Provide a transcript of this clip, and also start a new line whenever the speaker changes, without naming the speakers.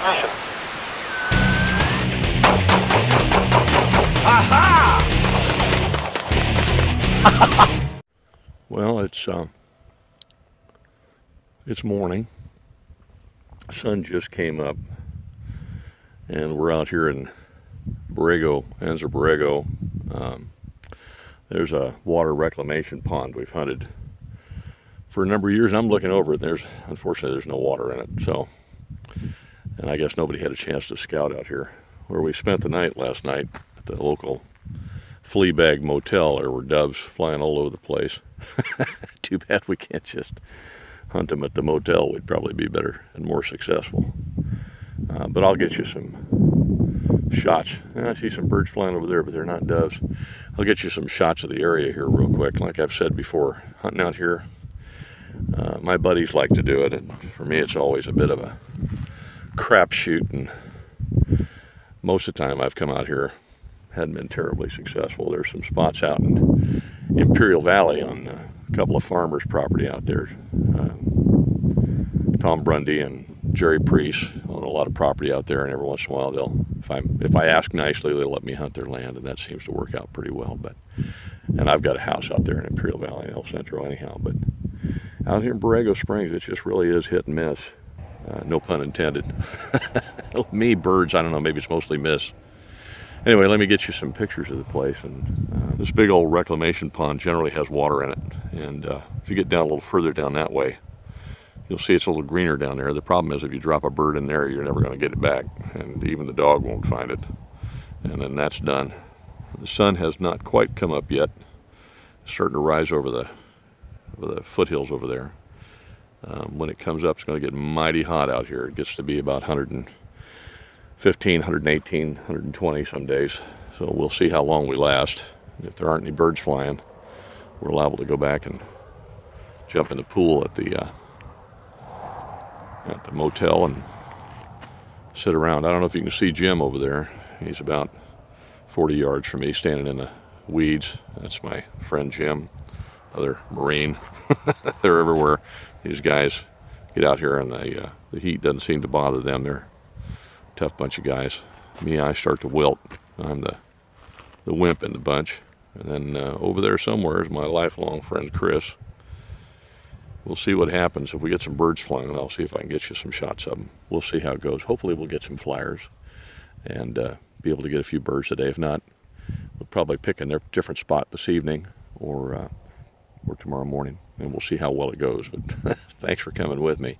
Mission.
Well, it's morning. The sun just came up, and we're out here in Borrego, Borrego. There's a water reclamation pond we've hunted for a number of years. I'm looking over it. Unfortunately, there's no water in it. So, and I guess nobody had a chance to scout out here. Where we spent the night last night at the local flea bag motel. There were doves flying all over the place. Too bad we can't just hunt them at the motel. We'd probably be better and more successful. But I'll get you some shots. I see some birds flying over there, but they're not doves. I'll get you some shots of the area here real quick. Like I've said before, hunting out here, my buddies like to do it, and for me it's always a bit of a crapshoot, and most of the time I've come out here, hadn't been terribly successful. There's some spots out in Imperial Valley on a couple of farmers' property out there. Tom Grundy and Jerry Priest own a lot of property out there, and every once in a while if I ask nicely, they'll let me hunt their land, and that seems to work out pretty well. And I've got a house out there in Imperial Valley in El Centro anyhow, but out here in Borrego Springs, it just really is hit and miss. No pun intended. Me, birds, I don't know, maybe it's mostly miss. Anyway, let me get you some pictures of the place. And this big old reclamation pond generally has water in it. And if you get down a little further down that way, you'll see it's a little greener down there. The problem is if you drop a bird in there, you're never going to get it back. And even the dog won't find it. And then that's done. The sun has not quite come up yet. It's starting to rise over the foothills over there. When it comes up, it's going to get mighty hot out here. It gets to be about 115, 118, 120 some days. So we'll see how long we last. If there aren't any birds flying, we're liable to go back and jump in the pool at the motel and sit around. I don't know if you can see Jim over there. He's about 40 yards from me, standing in the weeds. That's my friend Jim, another Marine. They're everywhere. These guys get out here, and the heat doesn't seem to bother them. They're a tough bunch of guys. Me, I start to wilt. I'm the wimp in the bunch. And then over there somewhere is my lifelong friend Chris. We'll see what happens. If we get some birds flying, I'll see if I can get you some shots of them. We'll see how it goes. Hopefully we'll get some flyers and be able to get a few birds today. If not, we'll probably pick a different spot this evening or tomorrow morning, and we'll see how well it goes. But thanks for coming with me.